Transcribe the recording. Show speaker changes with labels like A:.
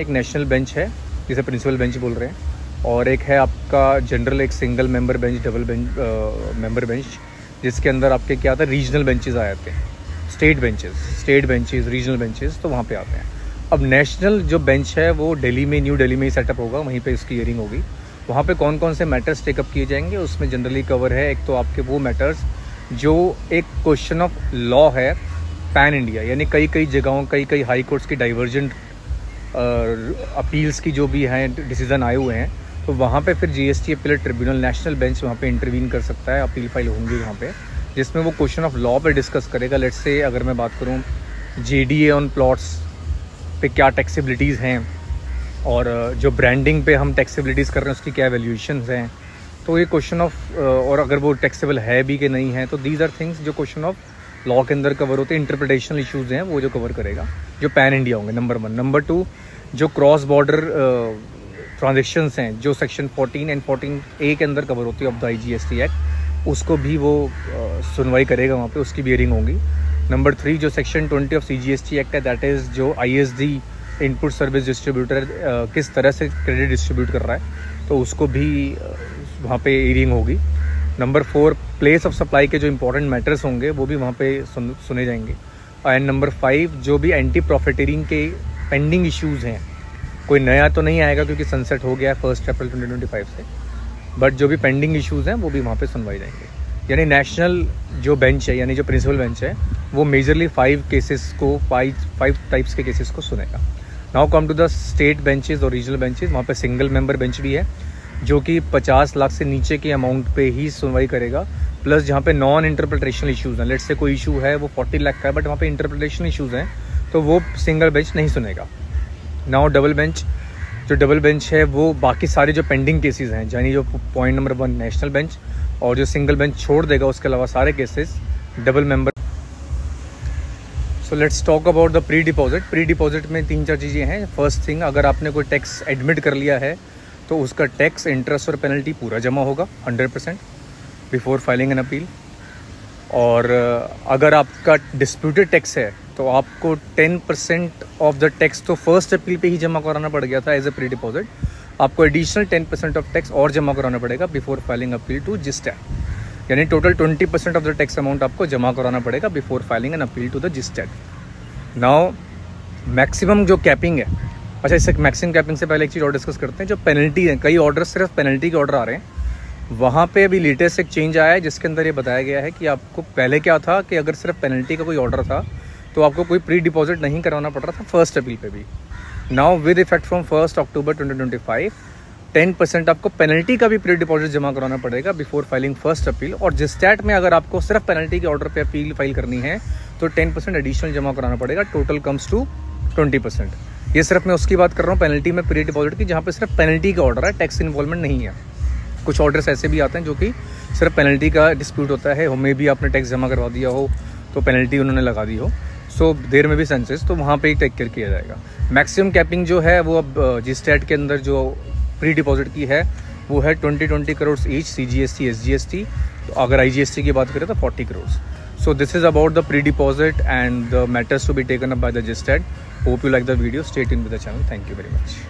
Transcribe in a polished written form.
A: एक national bench है जिसे प्रिंसिपल बेंच बोल रहे हैं, और एक है आपका जनरल एक single member bench, double bench member bench, जिसके अंदर आपके क्या आता है रीजनल बेंचेस आ जाते हैं, स्टेट बेंचेस, रीजनल बेंचेस, तो वहाँ पे आते हैं। अब नेशनल जो बेंच है वो दिल्ली में, न्यू दिल्ली में ही सेटअप होगा, वहीं पे इसकी हियरिंग होगी। वहाँ पे कौन कौन से मैटर्स टेकअप किए जाएंगे उसमें जनरली कवर है। एक तो आपके वो मैटर्स जो एक क्वेश्चन ऑफ लॉ है पैन इंडिया, यानी कई जगहों कई हाई कोर्ट्स की डाइवर्जेंट अपील्स की जो भी हैं डिसीज़न आए हुए हैं, तो वहाँ पे फिर GST appellate tribunal national bench वहाँ पे इंटरवीन कर सकता है, अपील फाइल होंगी वहाँ पे, जिसमें वो क्वेश्चन ऑफ लॉ पे डिस्कस करेगा। लेट्स से अगर मैं बात करूँ जेडीए ऑन प्लॉट्स पे क्या टैक्सेबिलिटीज़ हैं, और जो ब्रांडिंग पे हम टैक्सेबिलिटीज़ कर रहे हैं उसकी क्या वैल्यूएशंस हैं, तो ये क्वेश्चन ऑफ और अगर वो टैक्सेबल है भी कि नहीं है, तो दीज आर थिंग्स जो क्वेश्चन ऑफ लॉ के अंदर कवर होते हैं। इंटरप्रिटेशनल इश्यूज़ हैं वो जो कवर करेगा, जो पैन इंडिया होंगे, नंबर 1। नंबर 2, जो क्रॉस बॉर्डर ट्रांजेक्शन्स हैं जो सेक्शन 14 एंड 14A के अंदर कवर होती है ऑफ द IGST एक्ट, उसको भी वो सुनवाई करेगा वहाँ पे, उसकी भी हियरिंग होगी। नंबर 3, जो सेक्शन 20 ऑफ CGST एक्ट है, दैट इज़ जो ISD इनपुट सर्विस डिस्ट्रीब्यूटर किस तरह से क्रेडिट डिस्ट्रीब्यूट कर रहा है, तो उसको भी वहाँ पे हियरिंग होगी। नंबर 4, प्लेस ऑफ सप्लाई के जो इंपॉर्टेंट मैटर्स होंगे वो भी वहाँ पे सुने जाएंगे। एंड नंबर 5, जो भी एंटी प्रॉफिटेरिंग के पेंडिंग इश्यूज़ हैं, कोई नया तो नहीं आएगा क्योंकि सनसेट हो गया है 1 अप्रैल 2025 से, बट जो भी पेंडिंग इश्यूज़ हैं वो भी वहाँ पे सुनवाई जाएंगे। यानी नेशनल जो बेंच है, यानी जो प्रिंसिपल बेंच है, वो मेजरली 5 टाइप्स के केसेस को सुनेगा। Now come to the state benches और रीजनल बेंचेस। वहाँ पे सिंगल मेंबर बेंच भी है जो कि 50 लाख से नीचे के अमाउंट पे ही सुनवाई करेगा, प्लस जहाँ पे नॉन इंटरप्रिटेशनल इश्यूज़ हैं, लेट्स से कोई इशू है वो 40 लाख का है बट वहाँ पे इंटरप्रिटेशनल इश्यूज़ हैं, तो वो सिंगल बेंच नहीं सुनेगा। नाउ डबल बेंच, जो डबल बेंच है वो बाकी सारे जो पेंडिंग केसेस हैं, यानी जो पॉइंट नंबर 1 नेशनल बेंच, और जो सिंगल बेंच छोड़ देगा उसके अलावा सारे cases double member. So let's talk about the pre deposit. Pre deposit में 3-4 चीज़ें हैं। फर्स्ट थिंग, अगर आपने कोई टैक्स एडमिट कर लिया है तो उसका टैक्स, इंटरेस्ट और पेनल्टी पूरा जमा होगा 100% बिफोर फाइलिंग एन अपील। और अगर आपका डिस्प्यूटेड टैक्स है तो आपको 10% ऑफ द टैक्स तो फर्स्ट अपील पे ही जमा कराना पड़ गया था एज ए प्री डिपॉजिट, आपको एडिशनल 10% ऑफ टैक्स और जमा कराना पड़ेगा before filing appeal to GSTAT, यानी total 20% of the tax amount आपको जमा कराना पड़ेगा before filing an appeal to the GSTAT. Now maximum जो कैपिंग है, अच्छा इससे मैक्सिमम कैपिंग से पहले एक चीज़ और डिस्कस करते हैं। जो पेनल्टी है, कई ऑर्डर सिर्फ पेनल्टी के ऑर्डर आ रहे हैं, वहाँ पे अभी लेटेस्ट एक चेंज आया है जिसके अंदर ये बताया गया है कि आपको पहले क्या था कि अगर सिर्फ पेनल्टी का कोई ऑर्डर था तो आपको कोई प्री डिपॉजिट नहीं करवाना पड़ रहा था फर्स्ट अपील पे भी। नाउ विद इफेक्ट फ्रॉम 1 अक्टूबर 2025 10% आपको पेनल्टी का भी प्री डिपॉजिट जमा कराना पड़ेगा बिफोर फाइलिंग फर्स्ट अपील, और जिस्टैट में अगर आपको सिर्फ पेनल्टी के ऑर्डर पे अपील फाइल करनी है तो 10% एडिशनल जमा कराना पड़ेगा, टोटल कम्स टू 20%। ये सिर्फ मैं उसकी बात कर रहा हूँ पेनल्टी में प्री डिपॉजिट की जहाँ पे सिर्फ पेनल्टी का ऑर्डर है, टैक्स इन्वॉल्वमेंट नहीं है। कुछ ऑर्डर्स ऐसे भी आते हैं जो कि सिर्फ पेनल्टी का डिस्प्यूट होता है, हमें भी आपने टैक्स जमा करवा दिया हो तो पेनल्टी उन्होंने लगा दी हो, सो देर में भी सेंसेस, तो वहाँ पे ही टेक केयर किया जाएगा। मैक्सिमम कैपिंग जो है वो अब जिस्टैट के अंदर जो प्री डिपॉजिट की है वो है 20 करोड़ ईच, CGST SGST, तो अगर IGST की बात करें तो 40 crore. So this is about the pre-deposit and the matters to be taken up by the GSTAT. Hope you like the video. Stay tuned with the channel. Thank you very much.